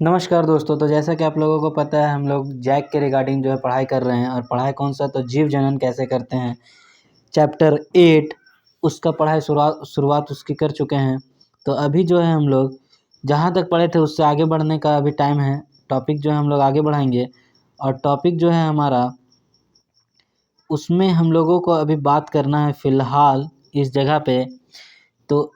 नमस्कार दोस्तों। तो जैसा कि आप लोगों को पता है, हम लोग जैक के रिगार्डिंग जो है पढ़ाई कर रहे हैं। और पढ़ाई कौन सा, तो जीव जनन कैसे करते हैं, चैप्टर 8 उसका पढ़ाई शुरुआत उसकी कर चुके हैं। तो अभी जो है हम लोग जहाँ तक पढ़े थे उससे आगे बढ़ने का अभी टाइम है। टॉपिक जो है हम लोग आगे बढ़ाएंगे। और टॉपिक जो है हमारा, उसमें हम लोगों को अभी बात करना है फ़िलहाल इस जगह पे। तो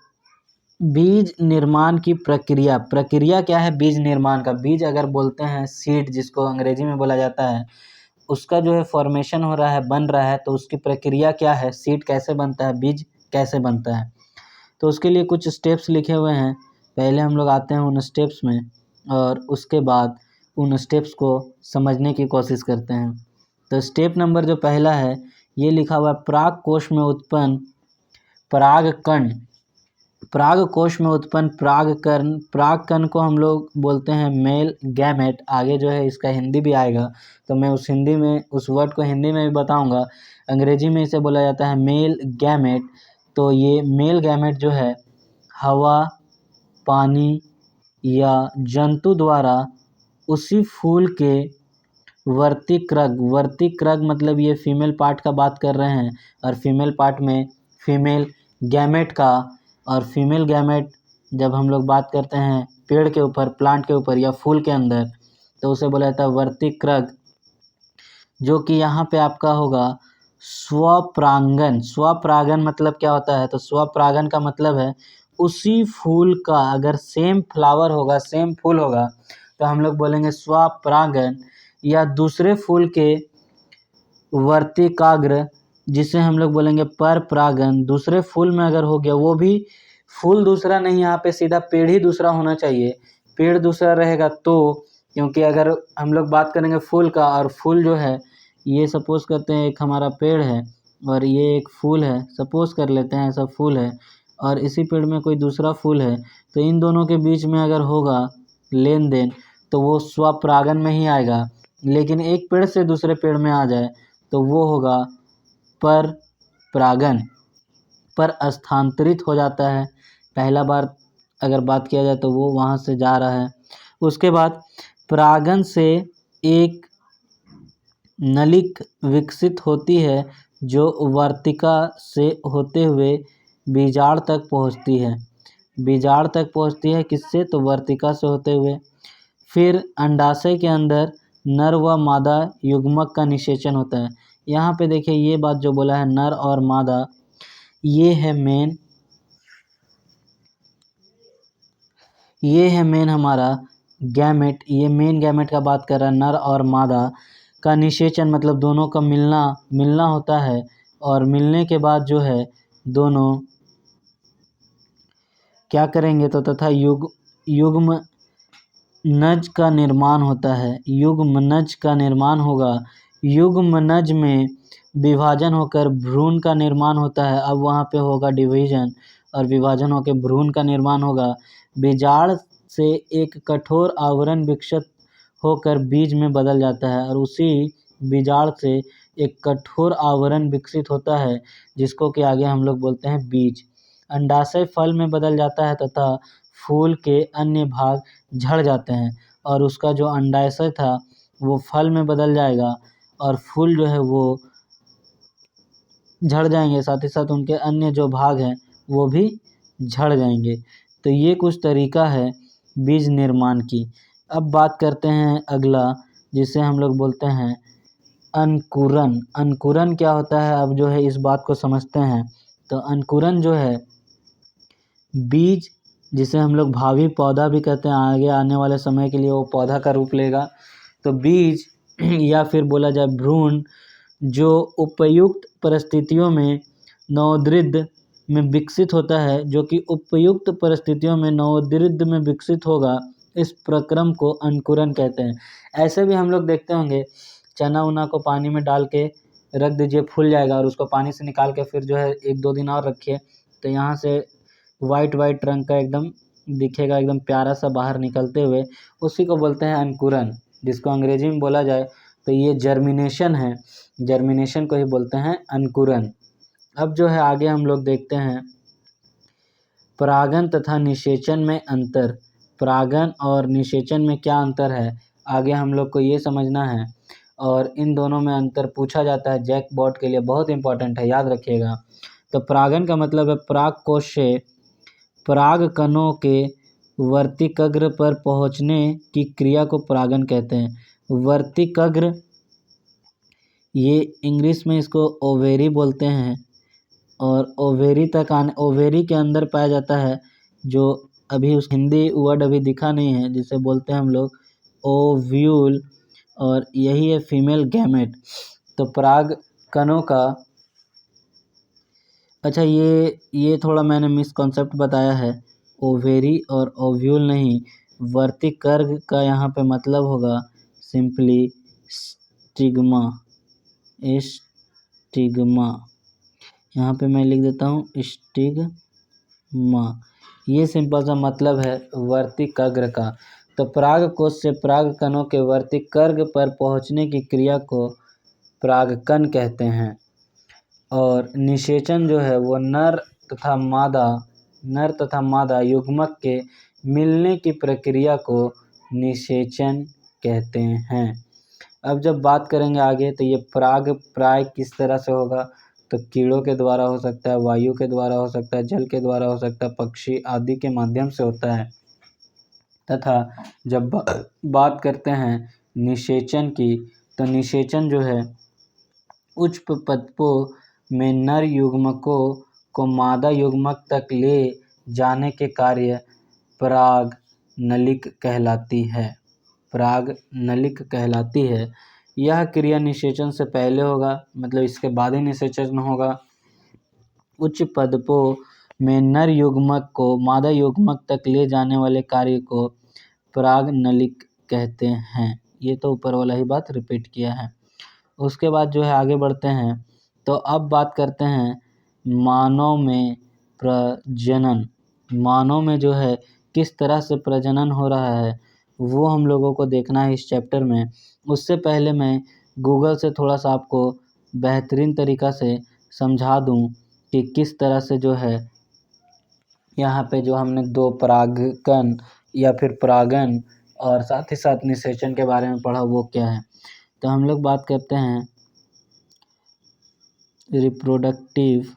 बीज निर्माण की प्रक्रिया क्या है बीज निर्माण का। बीज अगर बोलते हैं सीड, जिसको अंग्रेजी में बोला जाता है, उसका जो है फॉर्मेशन हो रहा है, बन रहा है। तो उसकी प्रक्रिया क्या है, सीड कैसे बनता है, बीज कैसे बनता है। तो उसके लिए कुछ स्टेप्स लिखे हुए हैं। पहले हम लोग आते हैं उन स्टेप्स में, और उसके बाद उन स्टेप्स को समझने की कोशिश करते हैं। तो स्टेप नंबर जो पहला है, ये लिखा हुआ है पराग कोश में उत्पन्न परागकण। पराग कोश में उत्पन्न परागकण को हम लोग बोलते हैं मेल गैमेट। आगे जो है इसका हिंदी भी आएगा, तो मैं उस वर्ड को हिंदी में भी बताऊंगा। अंग्रेजी में इसे बोला जाता है मेल गैमेट। तो ये मेल गैमेट जो है हवा, पानी या जंतु द्वारा उसी फूल के वर्तिक्रग मतलब ये फीमेल पार्ट का बात कर रहे हैं। और फीमेल पार्ट में फीमेल गैमेट का। और फीमेल गैमेट जब हम लोग बात करते हैं पेड़ के ऊपर, प्लांट के ऊपर या फूल के अंदर, तो उसे बोला जाता है वर्तिक्रग, जो कि यहाँ पे आपका होगा स्वपरागन। स्वपरागन मतलब क्या होता है, तो स्वपरागन का मतलब है उसी फूल का अगर सेम फ्लावर होगा, सेम फूल होगा, तो हम लोग बोलेंगे स्वपरागन। या दूसरे फूल के वर्तिकाग्र, जिसे हम लोग बोलेंगे पर परागन। दूसरे फूल में अगर हो गया, वो भी फूल दूसरा नहीं, यहाँ पे सीधा पेड़ ही दूसरा होना चाहिए। पेड़ दूसरा रहेगा तो, क्योंकि अगर हम लोग बात करेंगे फूल का, और फूल जो है ये सपोज करते हैं एक हमारा पेड़ है और ये एक फूल है, सपोज कर लेते हैं ऐसा फूल है, और इसी पेड़ में कोई दूसरा फूल है, तो इन दोनों के बीच में अगर होगा लेन देन, तो वो स्वपरागन में ही आएगा। लेकिन एक पेड़ से दूसरे पेड़ में आ जाए तो वो होगा पर परागन, पर स्थानांतरित हो जाता है। पहला बार अगर बात किया जाए तो वो वहाँ से जा रहा है। उसके बाद परागन से एक नलिक विकसित होती है, जो वर्तिका से होते हुए बीजांड तक पहुँचती है। बीजांड तक पहुँचती है किससे, तो वर्तिका से होते हुए। फिर अंडाशय के अंदर नर व मादा युग्मक का निषेचन होता है। यहाँ पे देखिए ये बात जो बोला है नर और मादा, ये है मेन हमारा गैमेट। ये मेन गैमेट का बात कर रहा है, नर और मादा का निषेचन मतलब दोनों का मिलना होता है। और मिलने के बाद जो है दोनों क्या करेंगे, तो तथा युग्म नज का निर्माण होता है। युग्मनज का निर्माण होगा। युग्मनज में विभाजन होकर भ्रूण का निर्माण होता है। अब वहाँ पे होगा डिवीजन, और विभाजन होकर भ्रूण का निर्माण होगा। बीजांड से एक कठोर आवरण विकसित होकर बीज में बदल जाता है, और उसी बीजांड से एक कठोर आवरण विकसित होता है, जिसको कि आगे हम लोग बोलते हैं बीज। अंडाशय फल में बदल जाता है तथा फूल के अन्य भाग झड़ जाते हैं, और उसका जो अंडाशय था वो फल में बदल जाएगा, और फूल जो है वो झड़ जाएंगे, साथ ही साथ उनके अन्य जो भाग हैं वो भी झड़ जाएंगे। तो ये कुछ तरीका है बीज निर्माण की। अब बात करते हैं अगला, जिसे हम लोग बोलते हैं अंकुरन। अंकुरन क्या होता है, अब जो है इस बात को समझते हैं। तो अंकुरन जो है बीज, जिसे हम लोग भावी पौधा भी कहते हैं, आगे आने वाले समय के लिए वो पौधा का रूप लेगा। तो बीज या फिर बोला जाए भ्रूण, जो उपयुक्त परिस्थितियों में नवोदित में विकसित होता है, जो कि उपयुक्त परिस्थितियों में नवोदित में विकसित होगा, इस प्रक्रम को अंकुरन कहते हैं। ऐसे भी हम लोग देखते होंगे, चना उना को पानी में डाल के रख दीजिए, फूल जाएगा, और उसको पानी से निकाल के फिर जो है 1-2 दिन और रखिए, तो यहाँ से वाइट रंग का एकदम दिखेगा, एकदम प्यारा सा बाहर निकलते हुए। उसी को बोलते हैं अंकुरन, जिसको अंग्रेजी में बोला जाए तो ये जर्मिनेशन है। जर्मिनेशन को ही बोलते हैं अंकुरन। अब जो है आगे हम लोग देखते हैं परागन तथा निषेचन में अंतर। परागन और निषेचन में क्या अंतर है, आगे हम लोग को ये समझना है। और इन दोनों में अंतर पूछा जाता है जैक बोर्ड के लिए, बहुत इंपॉर्टेंट है, याद रखिएगा। तो परागन का मतलब है पराग कोश से पराग कणों के वर्तिकग्र पर पहुंचने की क्रिया को परागन कहते हैं। वर्तिकग्र, ये इंग्लिश में इसको ओवेरी बोलते हैं, और ओवेरी के अंदर पाया जाता है, जो अभी उस हिंदी वर्ड अभी दिखा नहीं है, जिसे बोलते हैं हम लोग ओव्यूल, और यही है फीमेल गैमेट। तो पराग कणों का, अच्छा ये थोड़ा मैंने मिसकॉन्सेप्ट बताया है, ओवेरी और ओव्यूल नहीं, वर्तिकर्ग का यहाँ पे मतलब होगा सिंपली स्टिग्मा। स्टिग्मा यहाँ पे मैं लिख देता हूँ स्टिग्मा, ये सिंपल सा मतलब है वर्तिकग्र का। तो पराग कोश से पराग कणों के वर्तिकर्ग पर पहुँचने की क्रिया को परागकण कहते हैं। और निषेचन जो है वो नर तथा मादा युग्मक के मिलने की प्रक्रिया को निषेचन कहते हैं। अब जब बात करेंगे आगे, तो ये पराग प्राय किस तरह से होगा, तो कीड़ों के द्वारा हो सकता है, वायु के द्वारा हो सकता है, जल के द्वारा हो सकता है, पक्षी आदि के माध्यम से होता है। तथा जब बात करते हैं निषेचन की, तो निषेचन जो है उच्च पदपों में नर युग्मकों को मादा युग्मक तक ले जाने के कार्य पराग नलिक कहलाती है। पराग नलिक कहलाती है। यह क्रिया निषेचन से पहले होगा, मतलब इसके बाद ही निषेचन होगा। उच्च पदपों में नर युग्मक को मादा युग्मक तक ले जाने वाले कार्य को पराग नलिक कहते हैं। ये तो ऊपर वाला ही बात रिपीट किया है। उसके बाद जो है आगे बढ़ते हैं, तो अब बात करते हैं मानव में प्रजनन। मानव में जो है किस तरह से प्रजनन हो रहा है वो हम लोगों को देखना है इस चैप्टर में। उससे पहले मैं गूगल से थोड़ा सा आपको बेहतरीन तरीक़ा से समझा दूं कि किस तरह से जो है यहाँ पे जो हमने दो परागकण या फिर परागन और साथ ही साथ निषेचन के बारे में पढ़ा वो क्या है। तो हम लोग बात करते हैं रिप्रोडक्टिव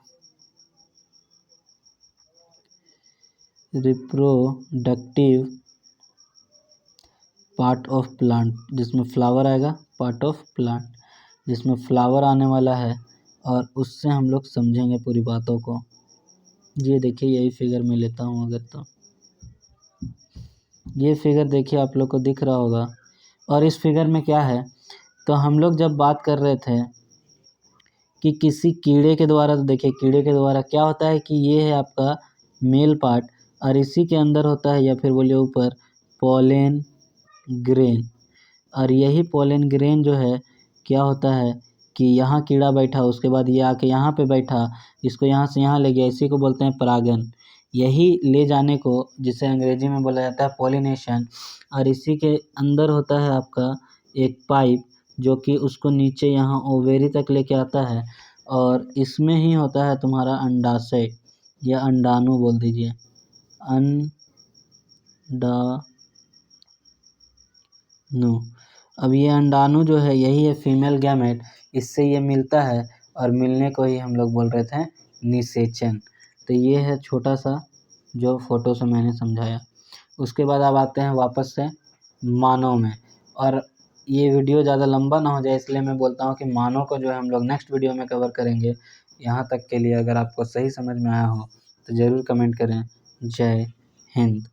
पार्ट ऑफ प्लांट, जिसमें फ्लावर आएगा, पार्ट ऑफ प्लांट जिसमें फ्लावर आने वाला है, और उससे हम लोग समझेंगे पूरी बातों को। ये देखिए, यही फिगर मैं लेता हूँ अगर, तो ये फिगर देखिए आप लोग को दिख रहा होगा। और इस फिगर में क्या है, तो हम लोग जब बात कर रहे थे कि किसी कीड़े के द्वारा, तो देखिए कीड़े के द्वारा क्या होता है कि ये है आपका मेल पार्ट, और इसी के अंदर होता है, या फिर बोलिए ऊपर, पोलन ग्रेन। और यही पोलन ग्रेन जो है क्या होता है कि यहाँ कीड़ा बैठा, उसके बाद ये आके यहाँ पे बैठा, इसको यहाँ से यहाँ ले गया, इसी को बोलते हैं परागन। यही ले जाने को जिसे अंग्रेजी में बोला जाता है पॉलिनेशन। और इसी के अंदर होता है आपका एक पाइप, जो कि उसको नीचे यहाँ ओवेरी तक लेके आता है, और इसमें ही होता है तुम्हारा अंडाशय, या अंडाणु बोल दीजिए, अंडाणु। अब ये अंडाणु जो है यही है फीमेल गैमेट, इससे ये मिलता है, और मिलने को ही हम लोग बोल रहे थे निषेचन। तो ये है छोटा सा जो फोटो से मैंने समझाया। उसके बाद अब आते हैं वापस से मानव में। और ये वीडियो ज़्यादा लंबा ना हो जाए, इसलिए मैं बोलता हूँ कि मानव को जो है हम लोग नेक्स्ट वीडियो में कवर करेंगे। यहाँ तक के लिए अगर आपको सही समझ में आया हो तो ज़रूर कमेंट करें। जय हिंद।